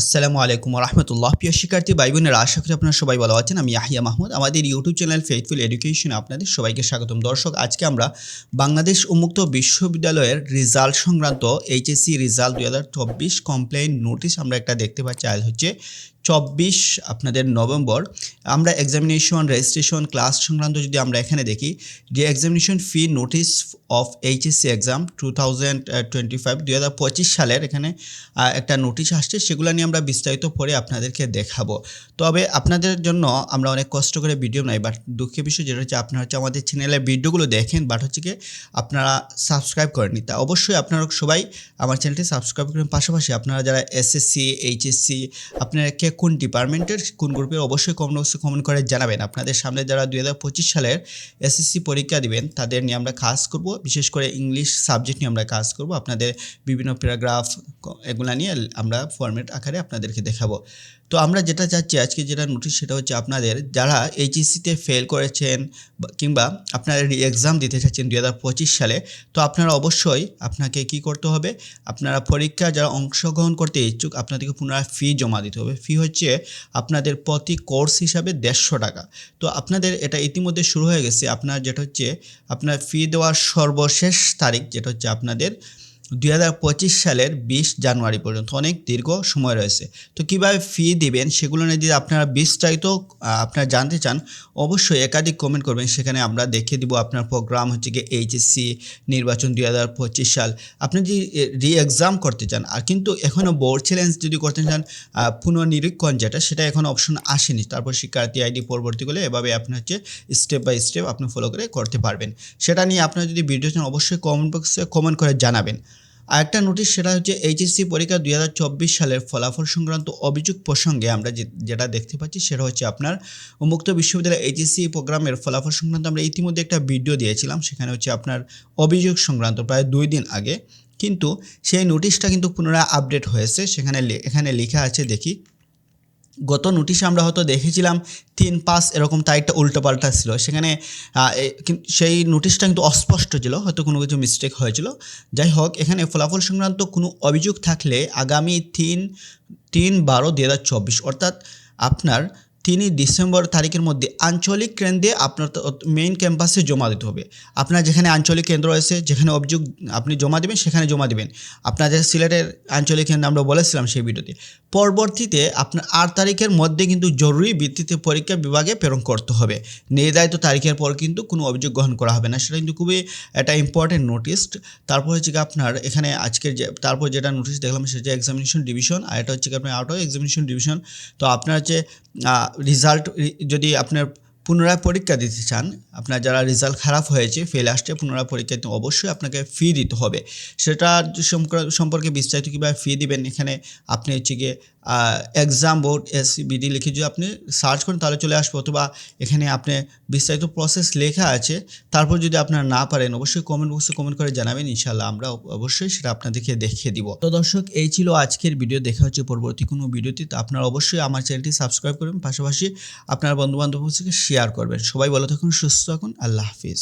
আসসালামু আলাইকুম রহমতুল্লাহ। প্রিয় শিক্ষার্থী ভাই বোনেরা, আশা করি আপনারা সবাই ভালো আছেন। আমি ইয়াহিয়া মাহমুদ। আমাদের ইউটিউব চ্যানেল ফেইথফুল এডুকেশনে আপনাদের সবাইকে স্বাগতম। দর্শক, আজকে আমরা বাংলাদেশ উন্মুক্ত বিশ্ববিদ্যালয়ের রেজাল্ট সংক্রান্ত এইচএসসি রেজাল্ট 2024 কমপ্লেইন নোটিশ আমরা একটা দেখতে পাচ্ছি। আজ হচ্ছে 24 আপনাদের নভেম্বর। আমরা এক্সামিনেশন রেজিস্ট্রেশন ক্লাস সংক্রান্ত যদি আমরা এখানে দেখি যে examination fee notice of HSC exam 2025 2025 সালের এখানে একটা নোটিশ আসছে, সেগুলো নিয়ে আমরা বিস্তারিত পরে আপনাদেরকে দেখাবো। তবে আপনাদের জন্য আমরা অনেক কষ্ট করে ভিডিও নাই, বাট দুঃখের বিষয় যেটা হচ্ছে আপনারা হচ্ছে আমাদের চ্যানেলের ভিডিওগুলো দেখেন, বাট হচ্ছে কি আপনারা সাবস্ক্রাইব করেননি। তা অবশ্যই আপনারা সবাই আমার চ্যানেলটি সাবস্ক্রাইব করেন। পাশাপাশি আপনারা যারা এসএসসি এইচএসসি আপনারা কে কোন ডিপার্টমেন্টের কোন গ্রুপের অবশ্যই কমেন্ট করে জানাবেন। আপনাদের সামনে যারা 2025 সালের এসএসসি পরীক্ষা দিবেন তাদের নিয়ে আমরা কাজ করব, বিশেষ করে ইংলিশ সাবজেক্ট নিয়ে আমরা কাজ করব। আপনাদের বিভিন্ন প্যারাগ্রাফ এগুলা নিয়ে আমরা ফরম্যাট আকারে আপনাদেরকে দেখাবো। তো আমরা যেটা চাচ্ছি আজকে যেটা নোটিশ সেটা হচ্ছে আপনাদের যারা এইচএসসিতে ফেল করেছেন কিংবা আপনারা এক্সাম দিতে চাচ্ছেন 2025 সালে, তো আপনারা অবশ্যই আপনাকে কি করতে হবে, আপনারা পরীক্ষা যারা অংশগ্রহণ করতে ইচ্ছুক আপনাদেরকে পুনরায় ফি জমা দিতে হবে। ফি হচ্ছে আপনাদের প্রতি কোর্স হিসাবে 150 টাকা। তো আপনাদের এটা ইতিমধ্যে শুরু হয়ে গেছে। আপনার যেটা হচ্ছে আপনার ফি দেওয়ার সর্বশেষ তারিখ যেটা হচ্ছে আপনাদের 2025 সালের 20 জানুয়ারি পর্যন্ত, অনেক দীর্ঘ সময় রয়েছে। তো কীভাবে ফি দিবেন সেগুলো নিয়ে যদি আপনারা বিস্তারিত আপনারা জানতে চান অবশ্যই একাধিক কমেন্ট করবেন, সেখানে আমরা দেখিয়ে দিব। আপনার প্রোগ্রাম হচ্ছে কি এইচএসসি নির্বাচন 2025 সাল। আপনি যদি এক্সাম করতে চান আর কিন্তু এখনও বোর্ড চ্যালেঞ্জ যদি করতে চান পুনর্নিরীক্ষণ যেটা, সেটা এখন অপশন আসেনি। তারপর শিক্ষার্থী আইডি পরবর্তীকালে এভাবে আপনি হচ্ছে স্টেপ বাই স্টেপ আপনি ফলো করে করতে পারবেন। সেটা নিয়ে আপনারা যদি ভিডিও চান অবশ্যই কমেন্ট বক্সে কমেন্ট করে জানাবেন। আরেকটা নোটিশ সেটা হচ্ছে এইচএসসি পরীক্ষা 2024 সালের ফলাফল সংক্রান্ত অভিযোগ প্রসঙ্গে আমরা যেটা দেখতে পাচ্ছি সেটা হচ্ছে আপনার উন্মুক্ত বিশ্ববিদ্যালয় এইচএসসি প্রোগ্রামের ফলাফল সংক্রান্ত আমরা ইতিমধ্যে একটা ভিডিও দিয়েছিলাম। সেখানে হচ্ছে আপনার অভিযোগ সংক্রান্ত প্রায় 2 দিন আগে, কিন্তু সেই নোটিশটা কিন্তু পুনরায় আপডেট হয়েছে। এখানে লেখা আছে, দেখি গত নোটিশে আমরা হয়তো দেখেছিলাম 3-5 এরকম তারিখটা উল্টোপাল্টা ছিল। সেখানে সেই নোটিশটা কিন্তু অস্পষ্ট ছিল, হয়তো কোনো কিছু মিস্টেক হয়েছিল। যাই হোক, এখানে ফলাফল সংক্রান্ত কোনো অভিযোগ থাকলে আগামী 3/12/2024 অর্থাৎ আপনার 3 ডিসেম্বর তারিখের মধ্যে আঞ্চলিক কেন্দ্রে আপনার মেইন ক্যাম্পাসে জমা দিতে হবে। আপনার যেখানে আঞ্চলিক কেন্দ্র আছে, যেখানে অভিযোগ আপনি জমা দেবেন সেখানে জমা দেবেন। আপনাদের সিলেটের আঞ্চলিক কেন্দ্র আমরা বলেছিলাম সেই ভিডিওতে। পরবর্তীতে আপনার 8 তারিখের মধ্যে কিন্তু জরুরি ভিত্তিতে পরীক্ষা বিভাগে প্রেরণ করতে হবে। নির্ধারিত তারিখের পর কিন্তু কোনো অভিযোগ গ্রহণ করা হবে না। সেটা কিন্তু খুবই একটা ইম্পর্টেন্ট নোটিশ। তারপর হচ্ছে কি আপনার এখানে আজকের তারপর যেটা নোটিশ দেখলাম সেটা হচ্ছে এক্সামিনেশন ডিভিশন, আর এটা হচ্ছে কি আপনার আউট অফ এক্সামিনেশন ডিভিশন। তো আপনার হচ্ছে রেজাল্ট যদি আপনার পুনরায় পরীক্ষা দিতে চান, আপনার যারা রেজাল্ট খারাপ হয়েছে ফেল আসছে পুনরায় পরীক্ষা দিতে অবশ্যই আপনাকে ফি দিতে হবে। সেটা সম্পর্কে বিস্তারিত কীভাবে ফি দিবেন এখানে আপনি হচ্ছে গিয়ে এক্সাম বোর্ড এসবিডি লিখে যদি আপনি সার্চ করেন তাহলে চলে আসবে, অথবা এখানে আপনি বিস্তারিত প্রসেস লেখা আছে। তারপর যদি আপনারা না পারেন অবশ্যই কমেন্ট বক্সে কমেন্ট করে জানাবেন, ইনশাল্লাহ আমরা অবশ্যই সেটা আপনাদেরকে দেখিয়ে দিব। তো দর্শক, এই ছিল আজকের ভিডিও। দেখা হচ্ছে পরবর্তী কোনো ভিডিওতে। তো আপনারা অবশ্যই আমার চ্যানেলটি সাবস্ক্রাইব করবেন, পাশাপাশি আপনার বন্ধুবান্ধবকে শেয়ার করবেন। সবাই ভালো থাকুন, সুস্থ থাকুন, আল্লাহ হাফিজ।